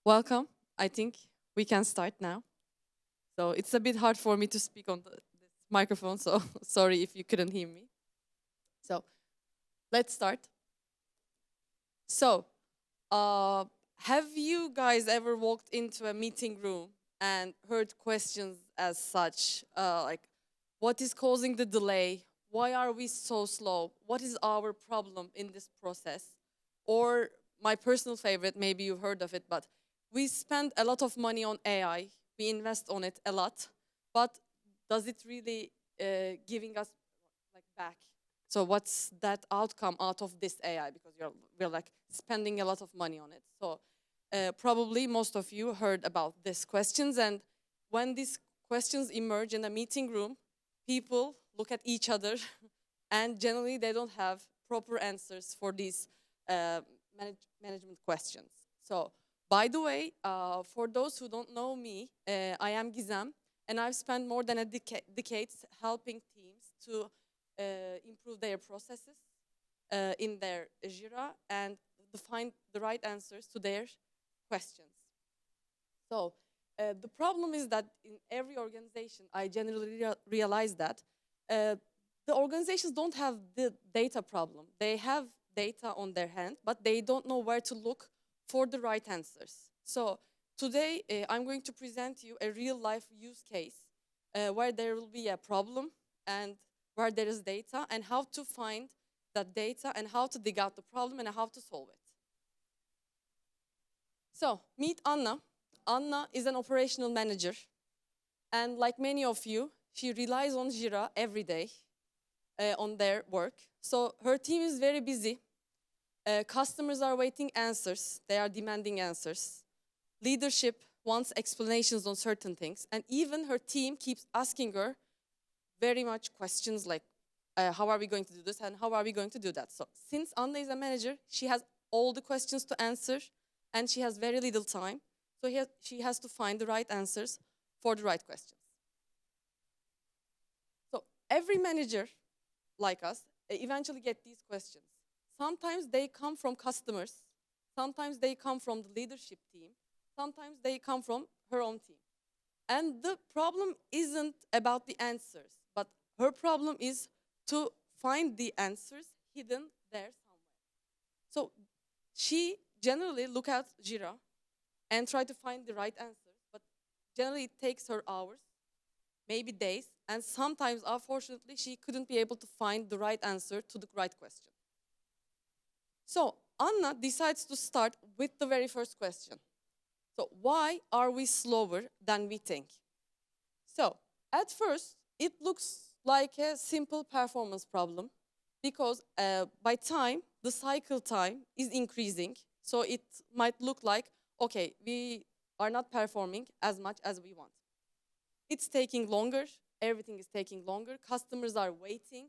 Welcome. I think we can start now. So it's a bit hard for me to speak on this microphone, so sorry if you couldn't hear me. So let's start. So, uh, have you guys ever walked into a meeting room and heard questions as such, like, what is causing the delay? Why are we so slow? What is our problem in this process? Or my personal favorite, maybe you've heard of it, but we spend a lot of money on AI. We invest on it a lot, but does it really giving us like back? So what's that outcome out of this AI? Because we're like spending a lot of money on it. So probably most of you heard about these questions, and when these questions emerge in a meeting room, people look at each other, and generally they don't have proper answers for these uh, management questions. So, by the way, for those who don't know me, I am Gizem, and I've spent more than a decade helping teams to improve their processes in their Jira and to find the right answers to their questions. So the problem is that in every organization, I generally realize that uh, the organizations don't have the data problem. They have data on their hand, but they don't know where to look for the right answers. So today, I'm going to present you a real life use case where there will be a problem and where there is data and how to find that data and how to dig out the problem and how to solve it. So meet Anna. Anna is an operational manager, and like many of you, she relies on Jira every day on their work. So her team is very busy. Customers are waiting answers. They are demanding answers. Leadership wants explanations on certain things. And even her team keeps asking her very much questions like, how are we going to do this and how are we going to do that? So since Anna is a manager, she has all the questions to answer and she has very little time. So she has to find the right answers for the right questions. So every manager like us eventually get these questions. Sometimes they come from customers. Sometimes they come from the leadership team. Sometimes they come from her own team. And the problem isn't about the answers, but her problem is to find the answers hidden there somewhere. So she generally look at Jira and try to find the right answers, but generally it takes her hours, maybe days, and sometimes, unfortunately, she couldn't be able to find the right answer to the right question. So Anna decides to start with the very first question. So why are we slower than we think? So at first, it looks like a simple performance problem because by time, the cycle time is increasing. So it might look like, okay, we are not performing as much as we want. It's taking longer. Everything is taking longer. Customers are waiting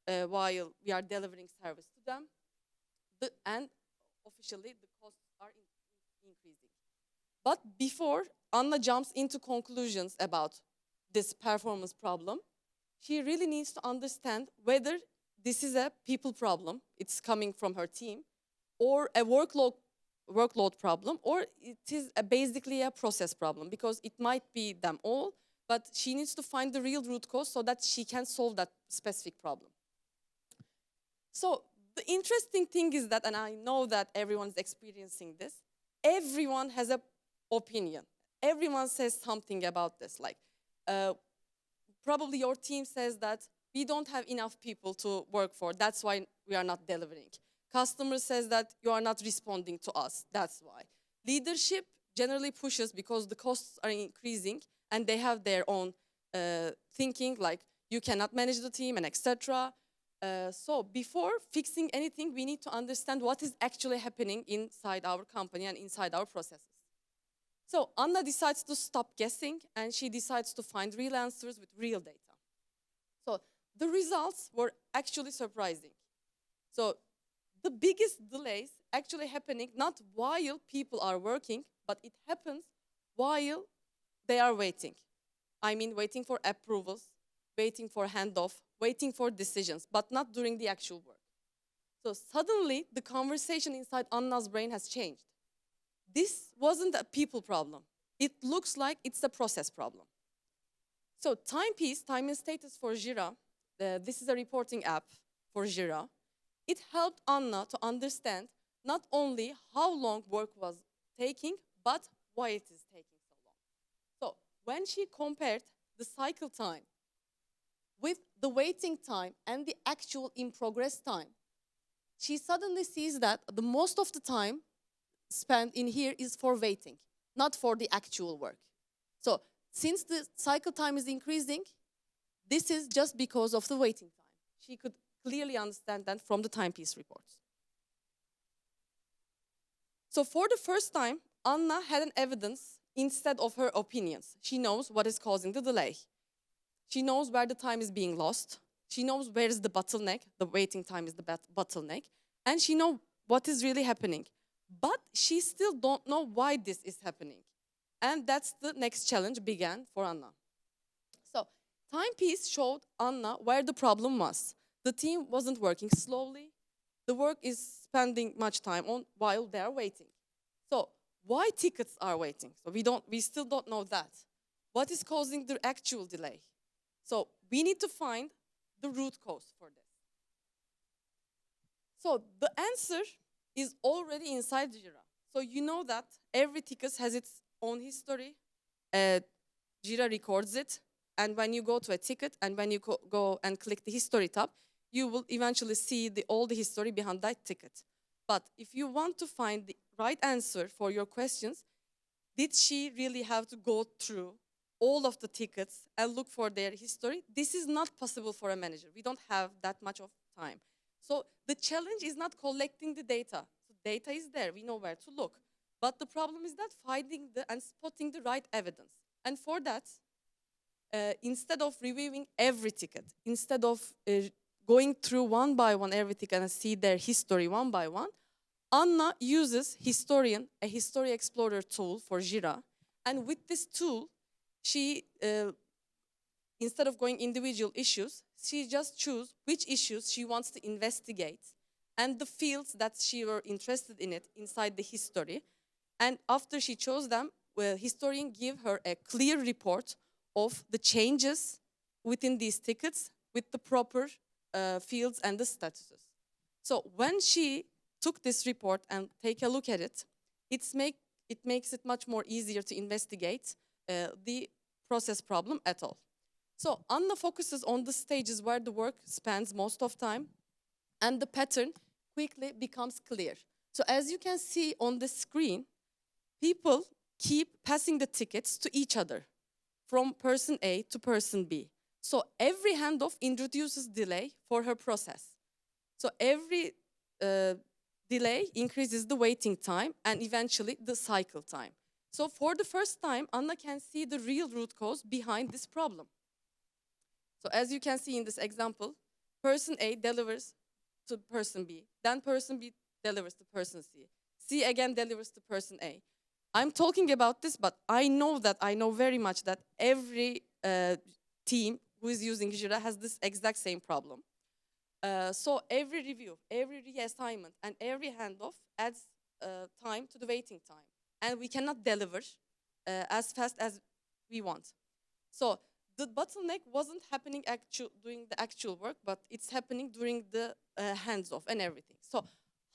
while we are delivering service to them. And officially, the costs are increasing. But before Anna jumps into conclusions about this performance problem, she really needs to understand whether this is a people problem, it's coming from her team, or a workload problem, or it is basically a process problem, because it might be them all, but she needs to find the real root cause so that she can solve that specific problem. So the interesting thing is that, and I know that everyone's experiencing this, everyone has an opinion. Everyone says something about this. Like, probably your team says that we don't have enough people to work for. That's why we are not delivering. Customer says that you are not responding to us. That's why. Leadership generally pushes because the costs are increasing and they have their own thinking, like you cannot manage the team and etc. So before fixing anything, we need to understand what is actually happening inside our company and inside our processes. So Anna decides to stop guessing and she decides to find real answers with real data. So the results were actually surprising. So the biggest delays actually happening not while people are working, but it happens while they are waiting. I mean, waiting for approvals, waiting for handoff, waiting for decisions, but not during the actual work. So suddenly, the conversation inside Anna's brain has changed. this wasn't a people problem. It looks like it's a process problem. So timepiece, time and status for Jira, this is a reporting app for Jira. It helped Anna to understand not only how long work was taking, but why it is taking so long. So when she compared the cycle time with the waiting time and the actual in progress time, she suddenly sees that the most of the time spent in here is for waiting, not for the actual work. So since the cycle time is increasing, this is just because of the waiting time. She could clearly understand that from the timepiece reports. So for the first time, Anna had an evidence instead of her opinions. She knows what is causing the delay. She knows where the time is being lost. She knows where is the bottleneck. The waiting time is the bottleneck. And she knows what is really happening. But she still don't know why this is happening. And that's the next challenge began for Anna. So timepiece showed Anna where the problem was. The team wasn't working slowly. The work is spending much time on while they are waiting. So why tickets are waiting? So we still don't know that. What is causing the actual delay? So we need to find the root cause for this. So the answer is already inside Jira. So you know that every ticket has its own history. Jira records it. And when you go to a ticket and when you go and click the history tab, you will eventually see all the history behind that ticket. But if you want to find the right answer for your questions, did she really have to go through all of the tickets and look for their history? This is not possible for a manager. We don't have that much of time. So the challenge is not collecting the data. So data is there, we know where to look. But the problem is that finding and spotting the right evidence. And for that, instead of reviewing every ticket, instead of going through one by one every ticket and see their history one by one, Anna uses Historian, a History Explorer tool for Jira. And with this tool, she, instead of going individual issues, she just chooses which issues she wants to investigate and the fields that she were interested in it inside the history. And after she chose them, Historian give her a clear report of the changes within these tickets with the proper fields and the statuses. So when she took this report and take a look at it, it makes it much more easier to investigate the process problem at all. So Anna focuses on the stages where the work spends most of time, and the pattern quickly becomes clear. So as you can see on the screen, people keep passing the tickets to each other from person A to person B. So every handoff introduces delay for her process. So every delay increases the waiting time and eventually the cycle time. So for the first time, Anna can see the real root cause behind this problem. So as you can see in this example, person A delivers to person B, then person B delivers to person C. C again delivers to person A. I'm talking about this, but I know very much that every team who is using Jira has this exact same problem. So every review, every reassignment, and every handoff adds time to the waiting time. And we cannot deliver as fast as we want. So the bottleneck wasn't happening during the actual work, but it's happening during the hands-off and everything. So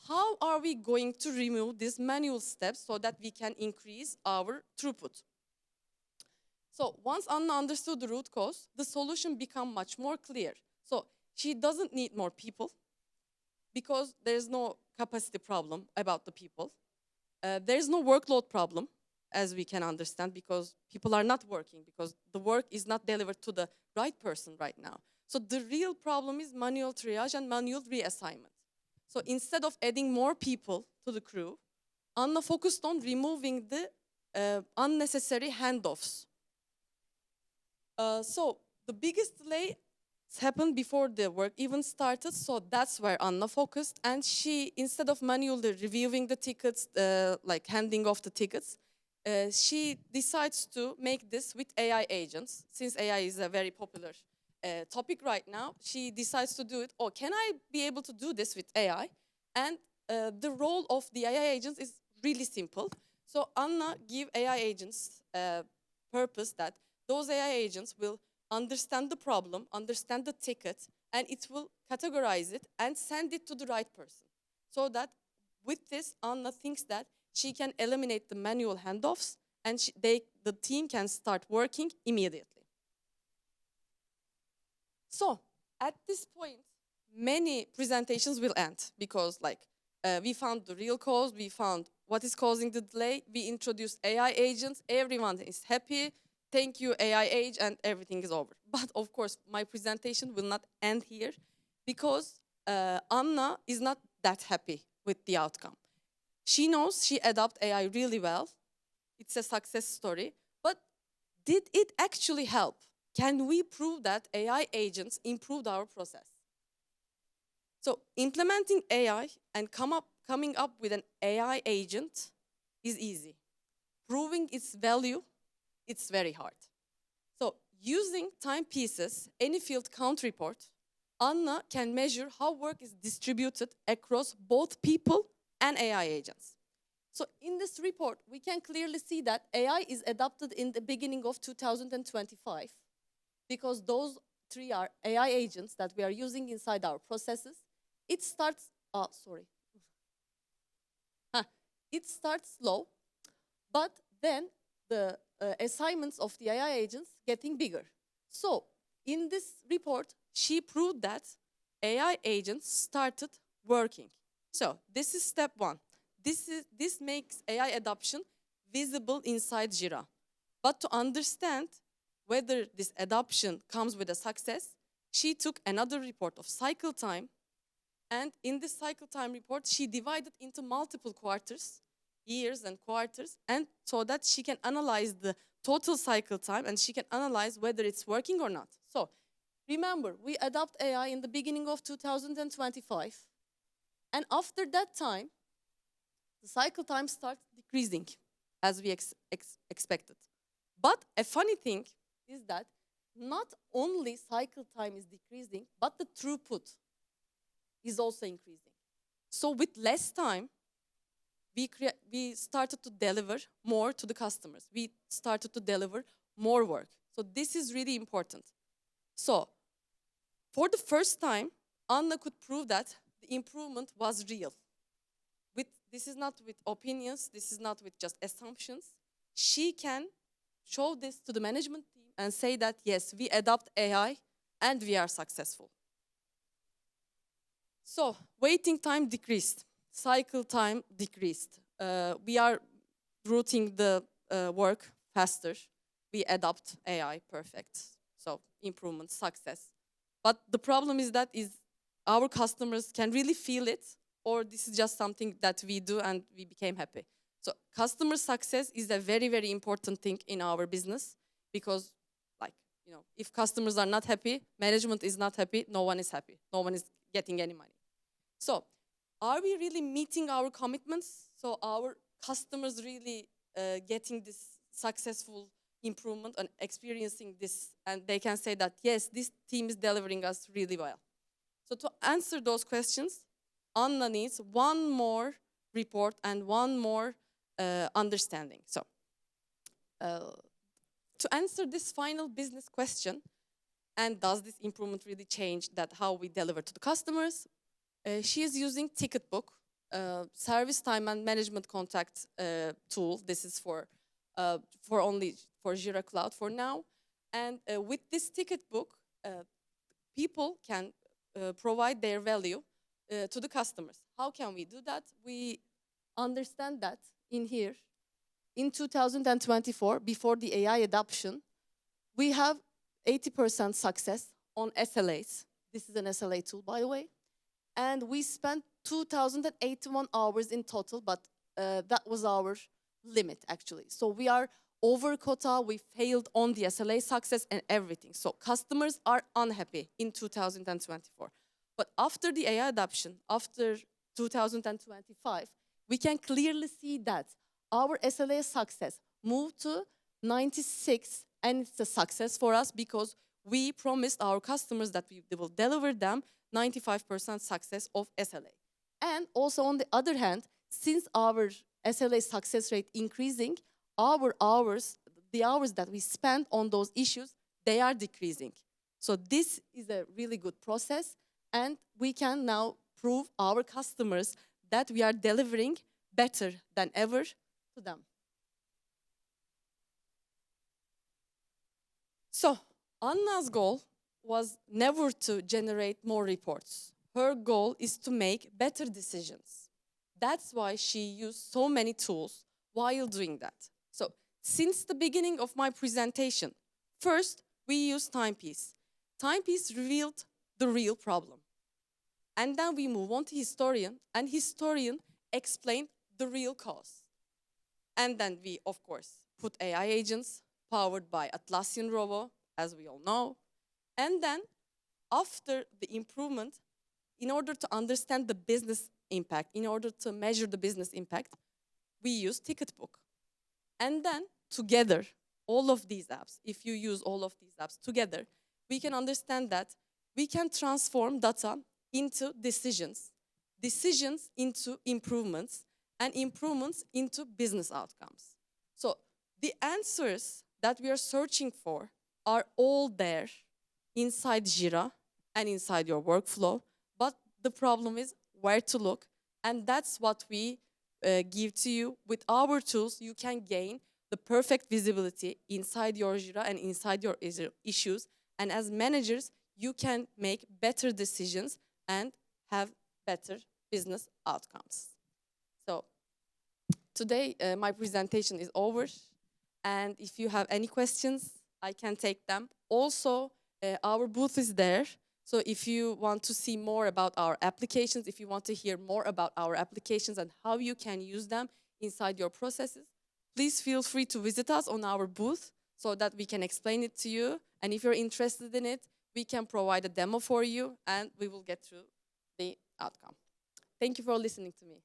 how are we going to remove these manual steps so that we can increase our throughput? So once Anna understood the root cause, the solution became much more clear. So she doesn't need more people because there's no capacity problem about the people. There's no workload problem, as we can understand, because people are not working, because the work is not delivered to the right person right now. So the real problem is manual triage and manual reassignment. So instead of adding more people to the crew, Anna focused on removing the unnecessary handoffs. So the biggest delay happened before the work even started, so that's where Anna focused. And she, instead of manually reviewing the tickets, like handing off the tickets, she decides to make this with AI agents. Since AI is a very popular topic right now, she decides to do it. Oh, can I be able to do this with AI? And the role of the AI agents is really simple. So Anna give AI agents a purpose that those AI agents will understand the problem, understand the ticket, and it will categorize it and send it to the right person. So that with this, Anna thinks that she can eliminate the manual handoffs and the team can start working immediately. So at this point, many presentations will end because we found the real cause, we found what is causing the delay, we introduced AI agents, everyone is happy, thank you AI age, and everything is over. But of course, my presentation will not end here because Anna is not that happy with the outcome. She knows she adopted AI really well. It's a success story. But did it actually help? Can we prove that AI agents improved our process? So implementing AI and coming up with an AI agent is easy. Proving its value, it's very hard. So using timepieces, any field count report, Anna can measure how work is distributed across both people and AI agents. So in this report, we can clearly see that AI is adopted in the beginning of 2025 because those three are AI agents that we are using inside our processes. It starts, it starts slow, but then the assignments of the AI agents getting bigger. So in this report, she proved that AI agents started working. So this is step one. This makes AI adoption visible inside Jira. But to understand whether this adoption comes with a success, she took another report of cycle time. And in this cycle time report, she divided into multiple quarters, years and quarters, and so that she can analyze the total cycle time and she can analyze whether it's working or not. So remember, we adopt AI in the beginning of 2025. And after that time, the cycle time starts decreasing as we expected. But a funny thing is that not only cycle time is decreasing, but the throughput is also increasing. So with less time, we started to deliver more to the customers. We started to deliver more work. So this is really important. So for the first time, Anna could prove that the improvement was real. This is not with opinions, this is not with just assumptions. She can show this to the management team and say that, yes, we adopt AI and we are successful. So waiting time decreased, cycle time decreased. We are routing the work faster. We adopt AI, perfect. So improvement, success. But the problem is that our customers can really feel it, or this is just something that we do and we became happy. So customer success is a very, very important thing in our business because, if customers are not happy, management is not happy, no one is happy. No one is getting any money. So are we really meeting our commitments? So our customers really getting this successful improvement and experiencing this, and they can say that, yes, this team is delivering us really well. So to answer those questions, Anna needs one more report and one more understanding. So to answer this final business question, and does this improvement really change that how we deliver to the customers? She is using ticket book, service time and management contact tool. This is for Jira Cloud for now. And with this ticket book, people can provide their value to the customers. How can we do that? We understand that in here, in 2024, before the AI adoption, we have 80% success on SLAs. This is an SLA tool, by the way. And we spent 2,081 hours in total, but that was our limit, actually. So we are over quota, we failed on the SLA success and everything. So customers are unhappy in 2024. But after the AI adoption, after 2025, we can clearly see that our SLA success moved to 96, and it's a success for us because we promised our customers that we will deliver them 95% success of SLA. And also on the other hand, since our SLA success rate increasing, our hours, the hours that we spend on those issues, they are decreasing. So this is a really good process, and we can now prove our customers that we are delivering better than ever to them. So Anna's goal was never to generate more reports. Her goal is to make better decisions. That's why she used so many tools while doing that. So since the beginning of my presentation, first we used Timepiece. Timepiece revealed the real problem. And then we move on to Historian, and Historian explained the real cause. And then we, of course, put AI agents powered by Atlassian Robo, as we all know. And then, after the improvement, in order to understand the business impact, in order to measure the business impact, we use Ticketbook. And then, together, all of these apps, if you use all of these apps together, we can understand that we can transform data into decisions, decisions into improvements, and improvements into business outcomes. So the answers that we are searching for are all there inside Jira and inside your workflow, but the problem is where to look, and that's what we give to you. With our tools, you can gain the perfect visibility inside your Jira and inside your issues, and as managers, you can make better decisions and have better business outcomes. So today, my presentation is over, and if you have any questions, I can take them. Also, our booth is there, so if you want to see more about our applications, if you want to hear more about our applications and how you can use them inside your processes, please feel free to visit us on our booth so that we can explain it to you. And if you're interested in it, we can provide a demo for you, and we will get through the outcome. Thank you for listening to me.